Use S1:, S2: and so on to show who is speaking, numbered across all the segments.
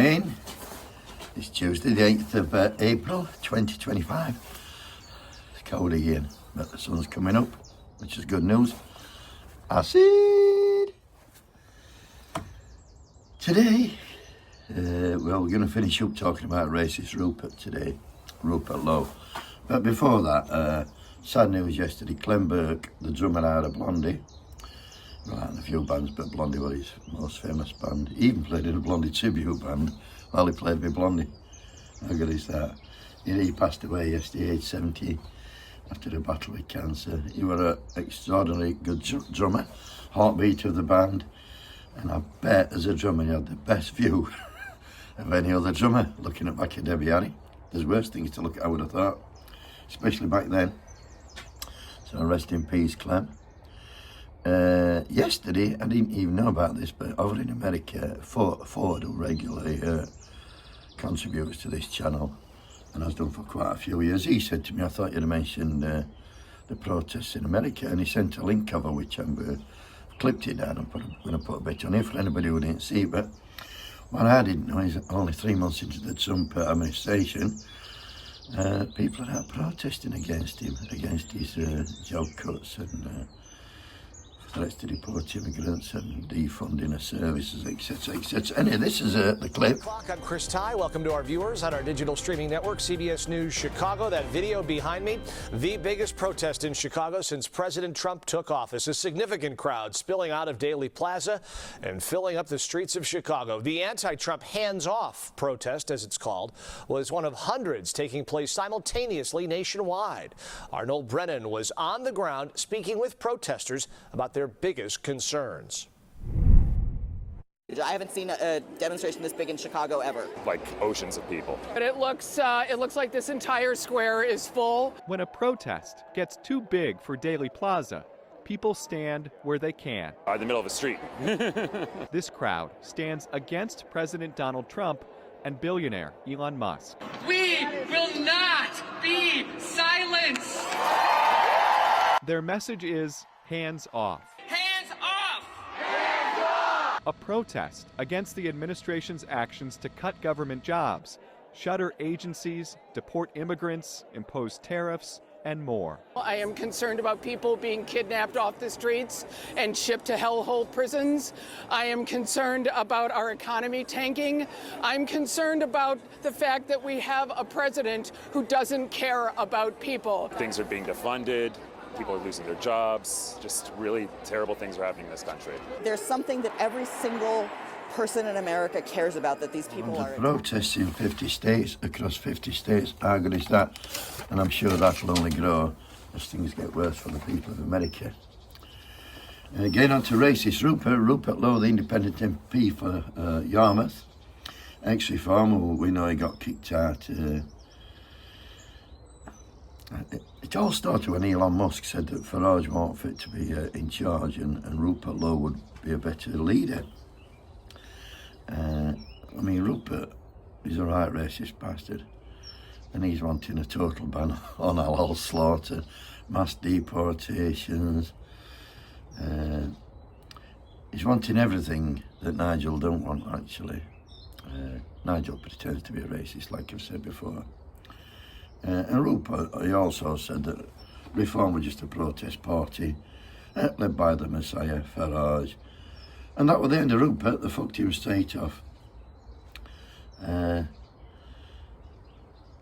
S1: morning. It's Tuesday, the 8th of April 2025. It's cold again, but the sun's coming up, which is good news. Acid! Today, we're going to finish up talking about racist Rupert today, Rupert Low. But before that, sad news yesterday, Clem Burke, the drummer out of Blondie, well, in a few bands, but Blondie was his most famous band. He even played in a Blondie tribute band while he played with Blondie. How good is that? He passed away yesterday, age 70, after a battle with cancer. He was an extraordinarily good drummer, heartbeat of the band, and I bet as a drummer he had the best view of any other drummer, looking at back at Debbie Harry. There's worse things to look at, I would have thought, especially back then. So rest in peace, Clem. Yesterday, I didn't even know about this, but over in America, Ford, who regularly contributes to this channel, and has done for quite a few years, he said to me, I thought you'd mentioned the protests in America, and he sent a link over, which I've clipped it down. I'm going to put a bit on here for anybody who didn't see it, but what I didn't know is that only 3 months into the Trump administration, people are out protesting against him, against his job cuts and threats to deport immigrants and defunding of services, etc., etc. Anyway, this is the clip.
S2: I'm Chris Ty. Welcome to our viewers on our digital streaming network, CBS News Chicago. That video behind me, the biggest protest in Chicago since President Trump took office. A significant crowd spilling out of Daley Plaza and filling up the streets of Chicago. The anti-Trump hands-off protest, as it's called, was one of hundreds taking place simultaneously nationwide. Arnold Brennan was on the ground speaking with protesters about their biggest concerns.
S3: I haven't seen a demonstration this big in Chicago ever.
S4: Like oceans of people.
S5: But it looks like this entire square is full.
S6: When a protest gets too big for Daley Plaza, people stand where they can.
S4: In the middle of a street.
S6: This crowd stands against President Donald Trump and billionaire Elon Musk.
S5: We will not be silenced.
S6: Their message is hands off.
S5: Hands off!
S6: A protest against the administration's actions to cut government jobs, shutter agencies, deport immigrants, impose tariffs, and more.
S5: I am concerned about people being kidnapped off the streets and shipped to hellhole prisons. I am concerned about our economy tanking. I'm concerned about the fact that we have a president who doesn't care about people.
S4: Things are being defunded. People are losing their jobs. Just really terrible things are happening in this country.
S3: There's something that every single person in America cares about that these people are.
S1: Protests in 50 states, across 50 states, how good is that? And I'm sure that'll only grow as things get worse for the people of America. Getting on to racist Rupert Low, the independent MP for Yarmouth, ex-reformer, we know he got kicked out. It all started when Elon Musk said that Farage wasn't fit to be in charge and Rupert Low would be a better leader. I mean, Rupert is a right racist bastard, and he's wanting a total ban on halal slaughter, mass deportations. He's wanting everything that Nigel don't want, actually. Nigel pretends to be a racist, like I've said before. And Rupert, he also said that Reform was just a protest party led by the Messiah, Farage. And that was the end of Rupert. They fucked him straight off.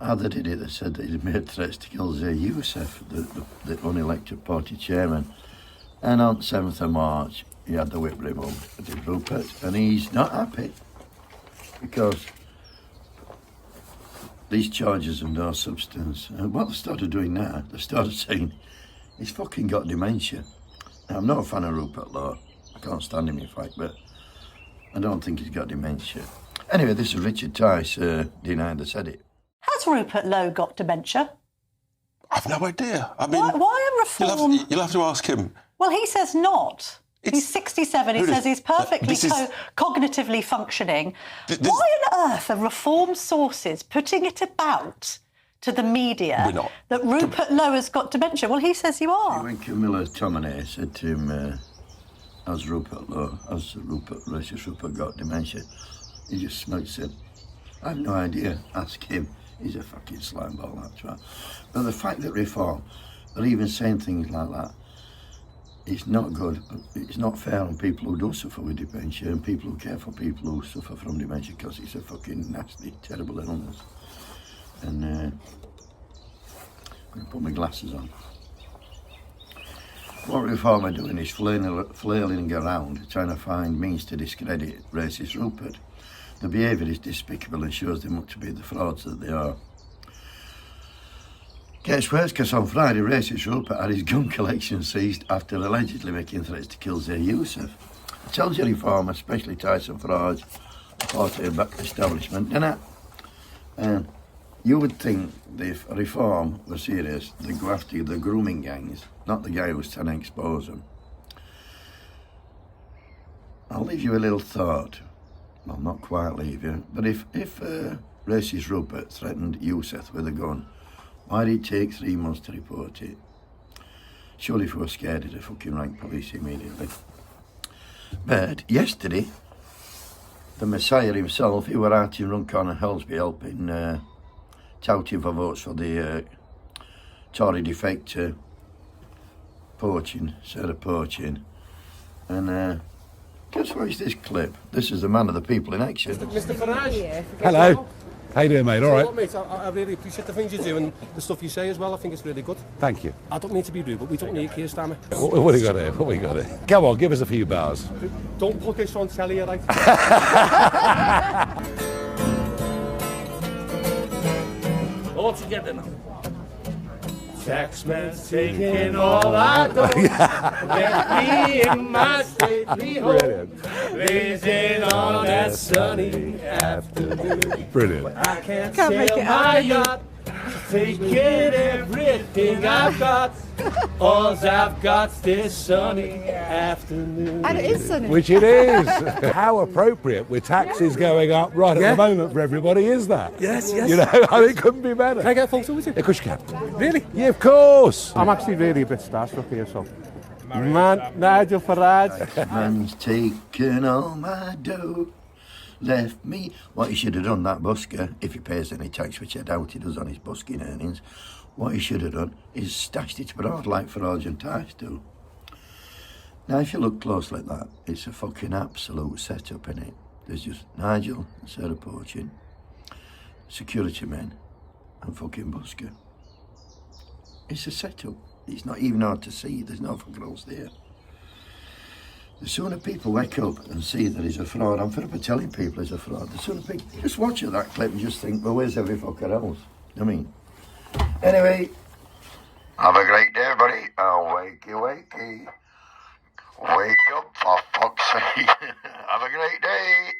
S1: How they did it, they said that he'd made threats to kill Zay Youssef, the unelected party chairman. And on 7th of March, he had the whip removed, did Rupert, and he's not happy because these charges have no substance. And what they started doing now, they started saying, he's fucking got dementia. Now, I'm not a fan of Rupert Low. I can't stand him, in fact, but I don't think he's got dementia. Anyway, this is Richard Tice denying they said it.
S7: Has Rupert Low got dementia?
S8: I've no idea. I mean,
S7: why a reform?
S8: You'll have to ask him.
S7: Well, he says not. He's 67. He says he's perfectly cognitively functioning. Why on earth are reform sources putting it about to the media that Rupert Low has got dementia? Well, he says you are.
S1: When Camilla Tominay said to him, has Rupert got dementia? He just smoked, said, I've no idea. Ask him. He's a fucking slimeball, that's right. But the fact that Reform are even saying things like that, it's not good. It's not fair on people who do suffer with dementia and people who care for people who suffer from dementia, because it's a fucking nasty, terrible illness. And I'm going to put my glasses on. What Reform are doing is flailing around, trying to find means to discredit racist Rupert. The behaviour is despicable and shows them up to be the frauds that they are. Gets worse because on Friday, racist Rupert had his gun collection seized after allegedly making threats to kill Zay Youssef. I told you Reform, especially Tyson Farage, a party of back establishment, didn't I? You would think that if Reform were serious, they'd go after the grooming gangs, not the guy who's trying to expose them. I'll leave you a little thought. Well, not quite leave you, but if racist Rupert threatened Youssef with a gun, why did it take 3 months to report it? Surely if we were scared, he'd have fucking ranked police immediately. But yesterday, the Messiah himself, he were out in Runcorn and Helsby helping, touting for votes for the Tory defector poaching, Sarah poaching. And just watch this clip. This is the man of the people in action.
S9: Mr. Farage.
S10: Hello. How you doing, mate? All right.
S9: Well, mate, I really appreciate the things you do and the stuff you say as well. I think it's really good.
S10: Thank you.
S9: I don't mean to be rude, but we don't need Keir Starmer.
S10: What have you got here? What have you got here? Come on, give us a few bars.
S9: Don't put this on telly, right?
S11: All together now.
S12: Taxman's taking all I know. Left me in my stately home. Blazing on that sunny afternoon.
S10: Brilliant.
S12: I can't sail my yacht. Taking everything I've got. All I've got's this sunny afternoon.
S13: And it is sunny.
S10: Which it is. How appropriate with taxes going up right at the moment for everybody is that?
S9: Yes, yes.
S10: You know, I mean, it couldn't be better.
S9: Can I get a photo with you?
S10: Of course you can.
S9: Really?
S10: Yeah, of course.
S9: I'm actually really a bit starstruck here, so. Man, Nigel Farage.
S1: Man's taken all my dough, left me. What he should have done, that busker, if he pays any tax, which I doubt he does on his busking earnings, what he should have done is stashed it abroad like Farage and Tice do. Now, if you look closely at that, it's a fucking absolute setup in it. There's just Nigel and Sarah poaching, security men, and fucking busker. It's a setup. It's not even hard to see. There's no fucking else there. The sooner people wake up and see that he's a fraud, I'm fed up of telling people he's a fraud. The sooner people just watch that clip and just think, well, where's every fucker else? I mean, anyway, have a great day, everybody. Wakey, wakey. Wake up, for fuck's sake. Have a great day.